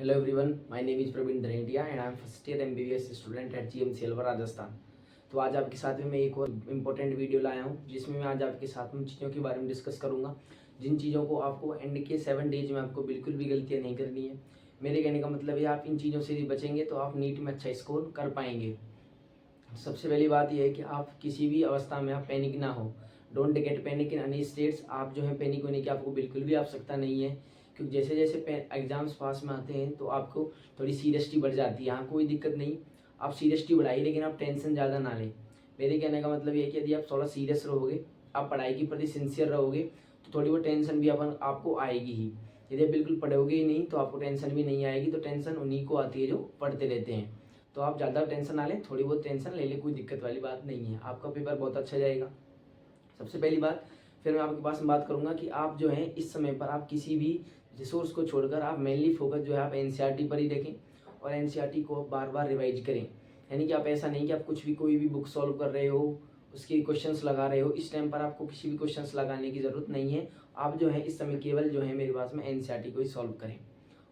Hello everyone, my name is Praveen Dhanetia and I am first year MBBS student at GMC Alwar Rajasthan. तो आज आपके साथ में मैं एक और इम्पोर्टेंट वीडियो लाया हूँ जिसमें मैं आज आपके साथ में चीज़ों के बारे में डिस्कस करूँगा, जिन चीज़ों को आपको एंड के 7 डेज में आपको बिल्कुल भी गलतियाँ नहीं करनी है। मेरे कहने का मतलब है आप इन चीज़ों से भी बचेंगे तो आप नीट में अच्छा स्कोर कर पाएंगे। सबसे पहली बात यह है कि आप किसी भी अवस्था में आप पैनिक ना हो। Don't get panic in any states. आप जो है पैनिक होने की आपको बिल्कुल भी आवश्यकता नहीं है, क्योंकि जैसे जैसे एग्जाम्स पास में आते हैं तो आपको थोड़ी सीरियसटी बढ़ जाती है। यहाँ कोई दिक्कत नहीं, आप सीरियसटी बढ़ाइए लेकिन आप टेंशन ज़्यादा ना लें। मेरे कहने का मतलब ये है कि यदि आप थोड़ा सीरियस रहोगे, आप पढ़ाई के प्रति सिंसियर रहोगे तो थोड़ी बहुत टेंशन भी आपको आएगी ही। यदि आप बिल्कुल पढ़ोगे ही नहीं तो आपको टेंशन भी नहीं आएगी। तो टेंशन उन्हीं को आती है जो पढ़ते रहते हैं। तो आप ज़्यादा टेंशन ना लें, थोड़ी बहुत टेंशन ले लें, कोई दिक्कत वाली बात नहीं है, आपका पेपर बहुत अच्छा जाएगा। सबसे पहली बात, फिर मैं आपके पास में बात करूंगा कि आप जो है इस समय पर आप किसी भी रिसोर्स को छोड़कर आप मेनली फोकस जो है आप एनसीईआरटी पर ही रखें और एनसीईआरटी को बार बार रिवाइज करें। यानी कि आप ऐसा नहीं कि आप कुछ भी कोई भी बुक सॉल्व कर रहे हो, उसके क्वेश्चंस लगा रहे हो, इस टाइम पर आपको किसी भी क्वेश्चंस लगाने की ज़रूरत नहीं है। आप जो है इस समय केवल जो है मेरे पास में एनसीईआरटी को ही सॉल्व करें।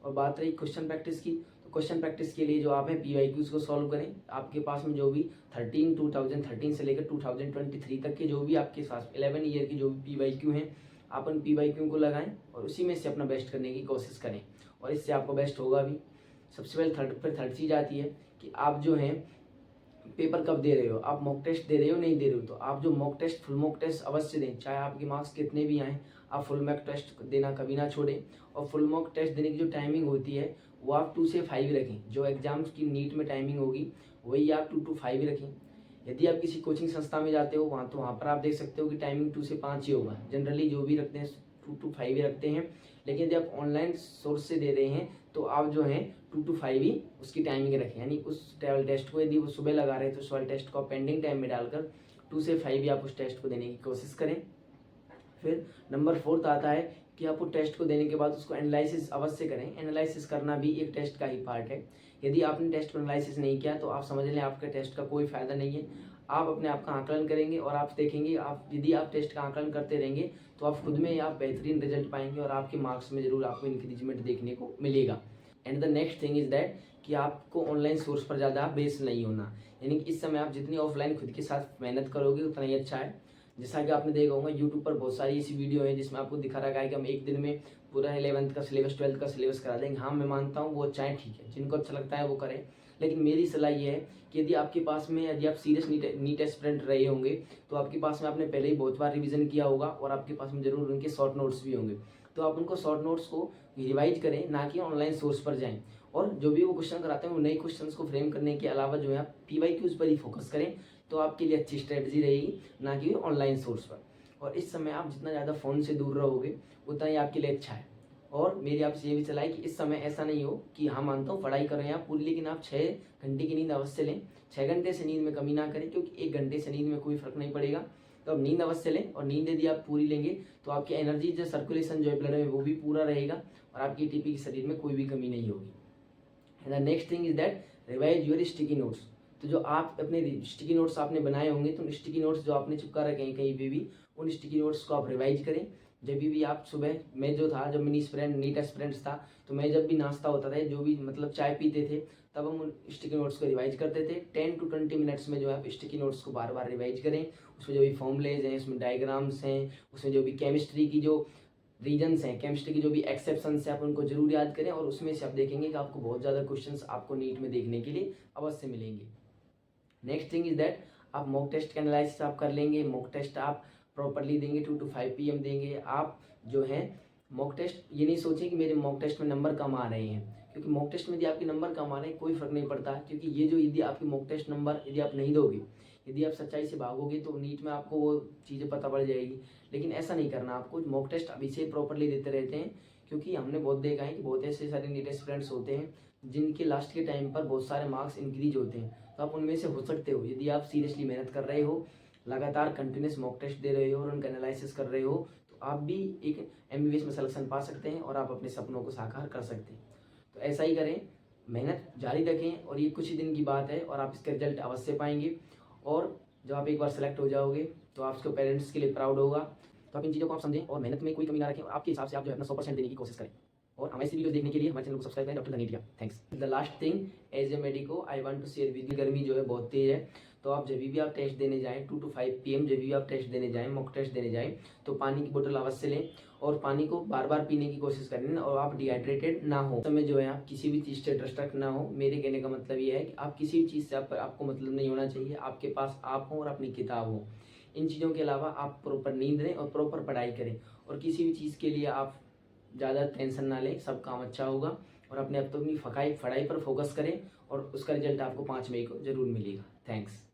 और बात रही क्वेश्चन प्रैक्टिस की, तो क्वेश्चन प्रैक्टिस के लिए जो आप है पीवाईक्यूज को सॉल्व करें। आपके पास में जो भी 2013 से लेकर 2023 तक के जो भी आपके पास 11 ईयर की जो भी पीवाईक्यू हैं, आप उन पीवाईक्यू को लगाएं और उसी में से अपना बेस्ट करने की कोशिश करें और इससे आपको बेस्ट होगा भी। सबसे पहले थर्ड चीज़ आती है कि आप जो है पेपर कब दे रहे हो, आप मॉक टेस्ट दे रहे हो नहीं दे रहे हो। तो आप जो mock test full mock test अवश्य दें, चाहे आपके मार्क्स कितने भी आएँ, आप फुल मॉक टेस्ट देना कभी ना छोड़ें। और फुल मॉक टेस्ट देने की जो टाइमिंग होती है वो आप 2 से 5 रखें। जो एग्जाम्स की नीट में टाइमिंग होगी वही आप 2 to 5 रखें। यदि आप किसी कोचिंग संस्था में जाते हो वहाँ पर आप देख सकते हो कि टाइमिंग 2 से 5 ही होगा। जनरली जो भी रखते हैं 2 to 5 ही रखते हैं, लेकिन यदि आप ऑनलाइन सोर्स से दे रहे हैं तो आप जो है 2 to 5 ही उसकी टाइमिंग रखें। यानी उस ट्रैवल टेस्ट को यदि वो सुबह लगा रहे हैं तो ट्रैवल टेस्ट को पेंडिंग टाइम में डालकर 2 से 5 ही आप उस टेस्ट को देने की कोशिश करें। फिर नंबर 4 आता है कि आपको टेस्ट को देने के बाद उसको एनालिसिस अवश्य करें। एनालिसिस करना भी एक टेस्ट का ही पार्ट है। यदि आपने टेस्ट को एनालिसिस नहीं किया तो आप समझ लें आपके टेस्ट का कोई फायदा नहीं है। आप अपने आप का आकलन करेंगे और आप देखेंगे, आप यदि आप टेस्ट का आकलन करते रहेंगे तो आप खुद में आप बेहतरीन रिजल्ट पाएंगे और आपके मार्क्स में जरूर आपको इंक्रीजमेंट देखने को मिलेगा। And the next thing is that कि आपको ऑनलाइन सोर्स पर ज़्यादा बेस नहीं होना। यानी कि इस समय आप जितनी ऑफलाइन खुद के साथ मेहनत करोगे उतना ही अच्छा है। जैसा कि आपने देखा होगा यूट्यूब पर बहुत सारी ऐसी वीडियो है जिसमें आपको दिखा रखा है कि हम एक दिन में पूरा 11th का सिलेबस 12th का सिलेबस करा देंगे। हाँ, मैं मानता हूँ वो अच्छा है, ठीक है, जिनको अच्छा लगता है वो करें। लेकिन मेरी सलाह ये है कि यदि आपके पास में, यदि आप सीरियस नीट एस्पिरेंट रहे होंगे तो आपके पास में आपने पहले ही बहुत बार रिवीजन किया होगा और आपके पास में जरूर उनके शॉर्ट नोट्स भी होंगे। तो आप उनको शॉर्ट नोट्स को रिवाइज करें, ना कि ऑनलाइन सोर्स पर जाएं। और जो भी वो क्वेश्चन कराते हैं वो नए क्वेश्चंस को फ्रेम करने के अलावा जो है आप पीवाईक्यूज पर ही फोकस करें, तो आपके लिए अच्छी स्ट्रेटजी रहेगी, ना कि ऑनलाइन सोर्स पर। और इस समय आप जितना ज़्यादा फ़ोन से दूर रहोगे उतना ही आपके लिए अच्छा है। और मेरी आपसे ये भी सलाह है कि इस समय ऐसा नहीं हो कि हाँ मानता हूँ पढ़ाई कर रहे हैं आप पूरी, लेकिन आप 6 घंटे की नींद अवश्य लें। 6 घंटे से नींद में कमी ना करें, क्योंकि 1 घंटे से नींद में कोई फर्क नहीं पड़ेगा। तो अब नींद अवश्य लें और नींद यदि आप पूरी लेंगे तो आपकी एनर्जी जो सर्कुलेशन जो है ब्लड में वो भी पूरा रहेगा और आपकी एटीपी के शरीर में कोई भी कमी नहीं होगी। And the next thing is that revise your sticky notes. तो जो आप अपने स्टिकी नोट्स आपने बनाए होंगे तो स्टिकी नोट्स जो आपने चिपका रखे हैं कहीं पे भी, उन स्टिकी नोट्स को आप रिवाइज करें। जब भी आप सुबह, मैं जो था जब मैं नीट एस्पिरेंट्स था तो मैं जब भी नाश्ता होता था, जो भी मतलब चाय पीते थे, तब हम उन स्टिकी नोट्स को रिवाइज करते थे। 10 to 20 मिनट्स में जो है आप स्टिकी नोट्स को बार बार रिवाइज करें। उसमें जो भी फॉर्मूलेज हैं, उसमें डायग्राम्स हैं, उसमें जो भी केमिस्ट्री की जो रीजन्स हैं, केमिस्ट्री की जो भी एक्सेप्शंस हैं, आप उनको जरूर याद करें और उसमें से आप देखेंगे कि आपको बहुत ज़्यादा क्वेश्चंस आपको नीट में देखने के लिए अवश्य मिलेंगे। नेक्स्ट थिंग इज दैट आप मॉक टेस्ट का एनालिसिस आप कर लेंगे। मॉक टेस्ट आप प्रॉपरली देंगे, 2 to 5 PM देंगे। आप जो है मॉक टेस्ट ये नहीं सोचें कि मेरे मॉक टेस्ट में नंबर कम आ रहे हैं, क्योंकि मॉक टेस्ट में यदि आपके नंबर कम आ रहे हैं कोई फर्क नहीं पड़ता, क्योंकि ये जो यदि आपके मॉक टेस्ट नंबर यदि आप नहीं दोगे, यदि आप सच्चाई से भागोगे तो नीट में आपको वो चीज़ें पता पड़ जाएगी। लेकिन ऐसा नहीं करना, आपको मॉक टेस्ट अभी से प्रॉपरली देते रहते हैं, क्योंकि हमने बहुत देखा है कि बहुत ऐसे सारे नीट एस्पिरेंट्स होते हैं जिनके लास्ट के टाइम पर बहुत सारे मार्क्स इंक्रीज होते हैं। तो आप उनमें से हो सकते हो, यदि आप सीरियसली मेहनत कर रहे हो, लगातार कंटिन्यूस मॉक टेस्ट दे रहे हो और उनका एनालिसिस कर रहे हो, तो आप भी एक एमबीबीएस में सिलेक्शन पा सकते हैं और आप अपने सपनों को साकार कर सकते हैं। तो ऐसा ही करें, मेहनत जारी रखें और ये कुछ ही दिन की बात है और आप इसका रिजल्ट अवश्य पाएंगे। और जब आप एक बार सेलेक्ट हो जाओगे तो आपके पेरेंट्स के लिए प्राउड होगा। तो आप इन चीज़ों को आप समझें और मेहनत में कोई कमी ना रखें और आपके हिसाब से आप जो है अपना 100% देने की कोशिश करें। और हमारे वीडियो देखने के लिए हमारे चैनल को सब्सक्राइब करें। Doctor Dhanitia, thanks. The last thing, as a medico I want to share with you, गर्मी जो है बहुत तेज है, तो आप जब भी आप टेस्ट देने जाएं 2 to 5 PM जब भी आप टेस्ट देने जाएं, मॉक टेस्ट देने जाएं, तो पानी की बोतल अवश्य लें और पानी को बार बार पीने की कोशिश करें और आप डिहाइड्रेटेड ना हो। समय जो है आप किसी भी चीज़ से डिस्ट्रैक्ट ना हो। मेरे कहने का मतलब ये है कि आप किसी भी चीज़ से आपको मतलब नहीं होना चाहिए। आपके पास आप हो और अपनी किताब हो। इन चीज़ों के अलावा आप प्रॉपर नींद लें और प्रॉपर पढ़ाई करें और किसी भी चीज़ के लिए आप ज़्यादा टेंशन ना लें, सब काम अच्छा होगा और अपने आप तो अपनी पढ़ाई पर फोकस करें और उसका रिजल्ट आपको 5 मई को ज़रूर मिलेगा। थैंक्स।